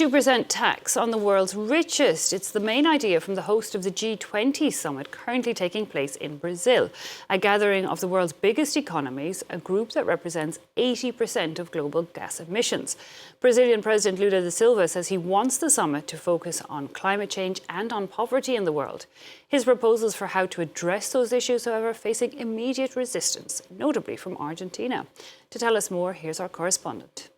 2% tax on the world's richest. It's the main idea from the host of the G20 summit currently taking place in Brazil, a gathering of the world's biggest economies, a group that represents 80% of global gas emissions. Brazilian President Lula da Silva says he wants the summit to focus on climate change and on poverty in the world. His proposals for how to address those issues, however, are facing immediate resistance, notably from Argentina. To tell us more, here's our correspondent.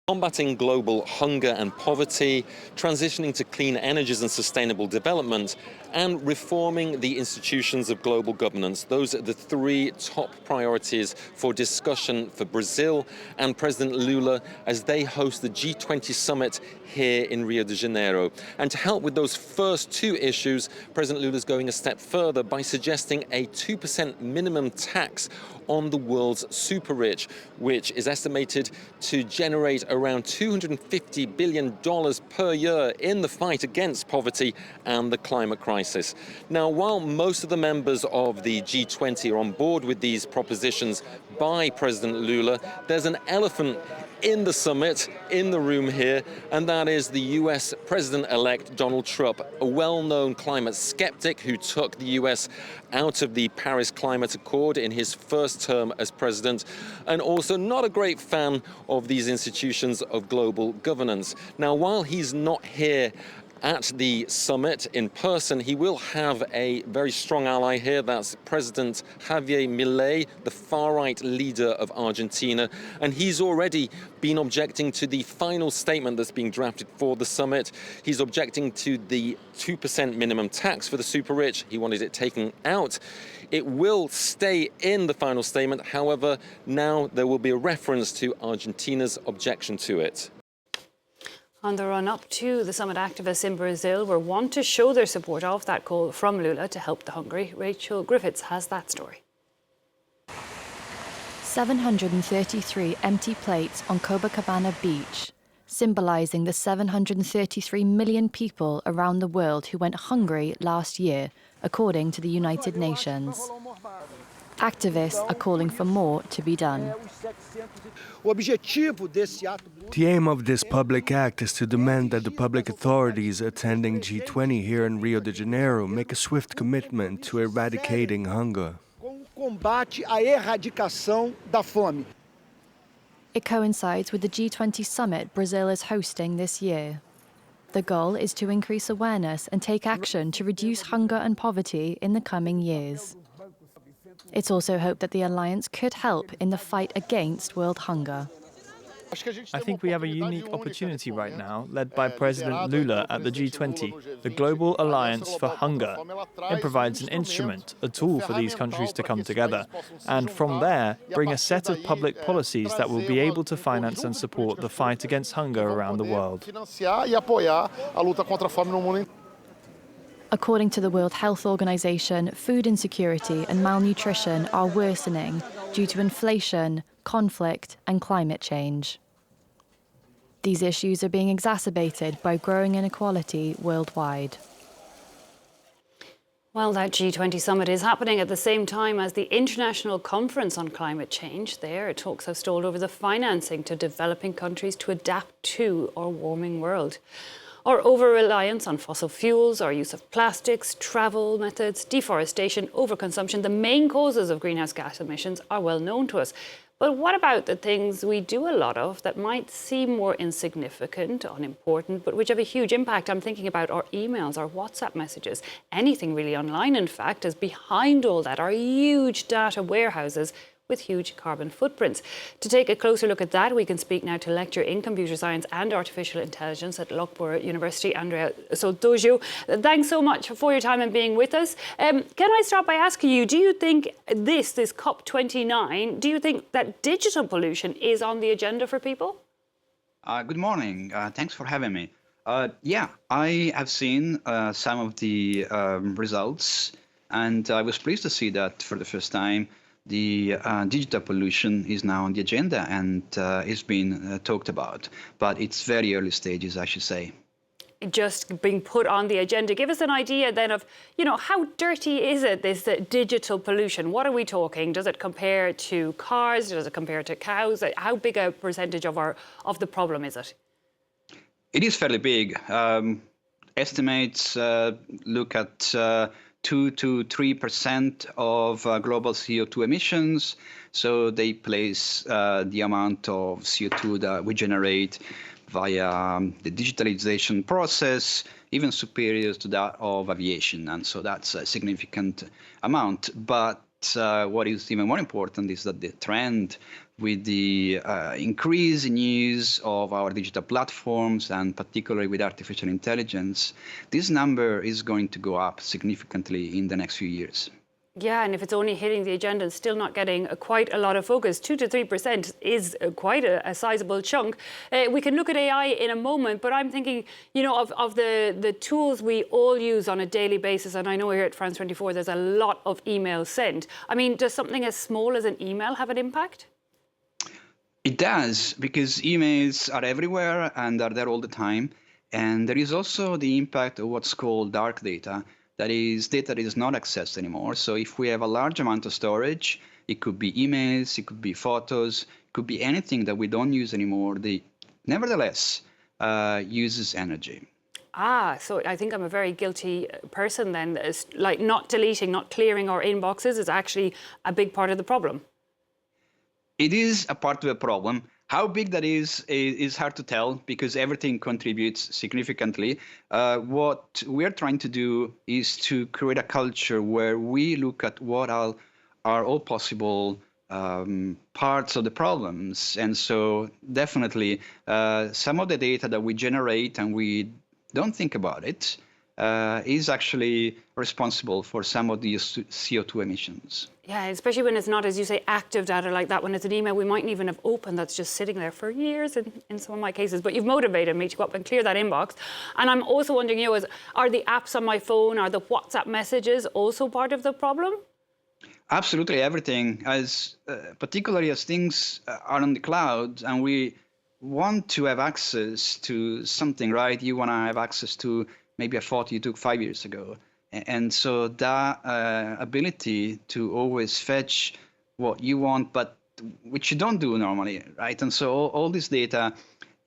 Combating global hunger and poverty, transitioning to clean energies and sustainable development, and reforming the institutions of global governance. Those are the three top priorities for discussion for Brazil and President Lula as they host the G20 summit here in Rio de Janeiro. And to help with those first two issues, President Lula is going a step further by suggesting a 2% minimum tax on the world's super rich, which is estimated to generate around $250 billion per year in the fight against poverty and the climate crisis. Now, while most of the members of the G20 are on board with these propositions by President Lula, there's an elephant in the summit, in the room here, and that is the US President-elect Donald Trump, a well-known climate skeptic who took the US out of the Paris Climate Accord in his first term as president, and also not a great fan of these institutions of global governance. Now, while he's not here at the summit in person, he will have a very strong ally here. That's President Javier Milei, the far-right leader of Argentina. And he's already been objecting to the final statement that's being drafted for the summit. He's objecting to the 2% minimum tax for the super rich. He wanted it taken out. It will stay in the final statement. However, now there will be a reference to Argentina's objection to it. On the run-up to the summit, activists in Brazil were want to show their support of that call from Lula to help the hungry. Rachel Griffiths has that story. 733 empty plates on Copacabana Beach, symbolising the 733 million people around the world who went hungry last year, according to the United Nations. Activists are calling for more to be done. The aim of this public act is to demand that the public authorities attending G20 here in Rio de Janeiro make a swift commitment to eradicating hunger. It coincides with the G20 summit Brazil is hosting this year. The goal is to increase awareness and take action to reduce hunger and poverty in the coming years. It's also hoped that the alliance could help in the fight against world hunger. I think we have a unique opportunity right now, led by President Lula at the G20, the Global Alliance for Hunger. It provides an instrument, a tool for these countries to come together, and from there, bring a set of public policies that will be able to finance and support the fight against hunger around the world. According to the World Health Organization, food insecurity and malnutrition are worsening due to inflation, conflict, and climate change. These issues are being exacerbated by growing inequality worldwide. Well, that G20 summit is happening at the same time as the International Conference on Climate Change. There, talks have stalled over the financing to developing countries to adapt to our warming world. Our over-reliance on fossil fuels, our use of plastics, travel methods, deforestation, overconsumption, the main causes of greenhouse gas emissions are well known to us. But what about the things we do a lot of that might seem more insignificant, unimportant, but which have a huge impact? I'm thinking about our emails, our WhatsApp messages, anything really online, in fact, as behind all that are huge data warehouses with huge carbon footprints. To take a closer look at that, we can speak now to lecturer in computer science and artificial intelligence at Loughborough University, Andrea Soltoggio. Thanks so much for your time and being with us. Can I start by asking you, do you think this COP29, do you think that digital pollution is on the agenda for people? Good morning. Thanks for having me. Yeah, I have seen some of the results, and I was pleased to see that for the first time the digital pollution is now on the agenda and is being talked about, but it's very early stages, I should say. Just being put on the agenda. Give us an idea then of, how dirty is it, this digital pollution? What are we talking? Does it compare to cars? Does it compare to cows? How big a percentage of the problem is it? It is fairly big. Estimates look at 2 to 3% of global CO2 emissions. So they place the amount of CO2 that we generate via the digitalization process even superior to that of aviation. And so that's a significant amount. But what is even more important is that the trend with the increase in use of our digital platforms, and particularly with artificial intelligence, this number is going to go up significantly in the next few years. Yeah, and if it's only hitting the agenda and still not getting quite a lot of focus, 2 to 3% is quite a sizable chunk. We can look at AI in a moment, but I'm thinking, you know, of the tools we all use on a daily basis. And I know here at France 24, there's a lot of emails sent. I mean, does something as small as an email have an impact? It does, because emails are everywhere and are there all the time. And there is also the impact of what's called dark data. That is data that is not accessed anymore. So if we have a large amount of storage, it could be emails, it could be photos, it could be anything that we don't use anymore. They nevertheless uses energy. Ah, so I think I'm a very guilty person then. Like not deleting, not clearing our inboxes is actually a big part of the problem. It is a part of the problem. How big that is hard to tell because everything contributes significantly. What we're trying to do is to create a culture where we look at what are all possible parts of the problems. And so definitely some of the data that we generate and we don't think about it is actually responsible for some of the CO2 emissions. Yeah, especially when it's not, as you say, active data like that. When it's an email we mightn't even have opened that's just sitting there for years in some of my cases. But you've motivated me to go up and clear that inbox. And I'm also wondering, you know, are the apps on my phone, are the WhatsApp messages also part of the problem? Absolutely everything, as particularly as things are on the cloud and we want to have access to something, right? You want to have access to maybe a photo you took 5 years ago. And so that ability to always fetch what you want, but which you don't do normally, right? And so all this data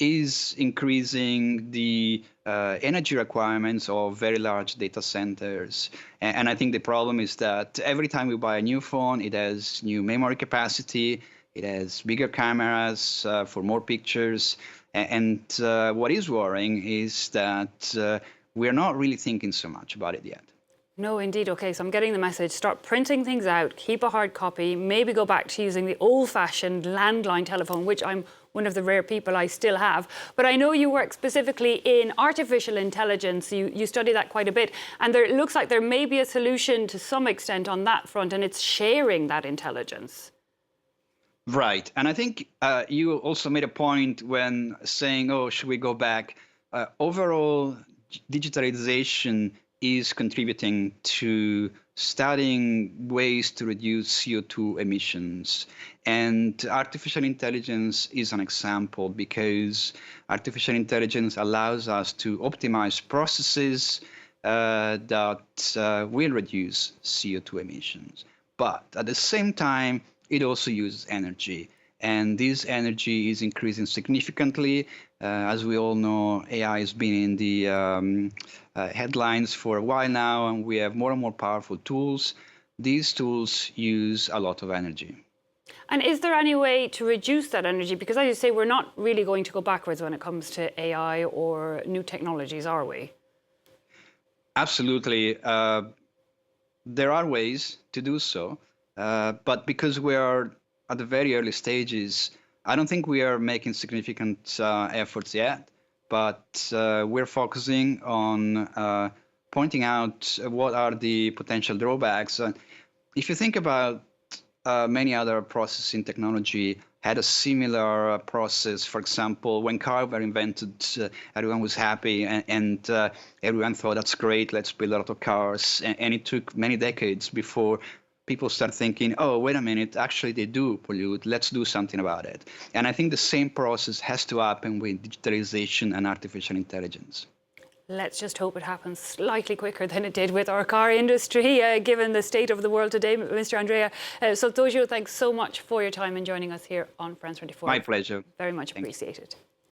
is increasing the energy requirements of very large data centers. And I think the problem is that every time we buy a new phone, it has new memory capacity, it has bigger cameras for more pictures. And what is worrying is that we're not really thinking so much about it yet. No, indeed. OK, so I'm getting the message. Start printing things out, keep a hard copy, maybe go back to using the old-fashioned landline telephone, which I'm one of the rare people I still have. But I know you work specifically in artificial intelligence. You study that quite a bit. And it looks like there may be a solution to some extent on that front, and it's sharing that intelligence. Right. And I think you also made a point when saying, oh, should we go back? Overall, digitalization is contributing to studying ways to reduce CO2 emissions. And artificial intelligence is an example because artificial intelligence allows us to optimize processes that will reduce CO2 emissions. But at the same time, it also uses energy. And this energy is increasing significantly. As we all know, AI has been in the headlines for a while now, and we have more and more powerful tools. These tools use a lot of energy. And is there any way to reduce that energy? Because as you say, we're not really going to go backwards when it comes to AI or new technologies, are we? Absolutely. There are ways to do so. But because we are at the very early stages, I don't think we are making significant efforts yet, but we're focusing on pointing out what are the potential drawbacks. If you think about many other processing technology had a similar process. For example, when cars were invented, everyone was happy and everyone thought, that's great, let's build a lot of cars. And it took many decades before people start thinking, oh, wait a minute, actually they do pollute, let's do something about it. And I think the same process has to happen with digitalization and artificial intelligence. Let's just hope it happens slightly quicker than it did with our car industry, given the state of the world today. Mr. Andrea Soltoggio, thanks so much for your time and joining us here on France 24. My pleasure. Very much appreciated.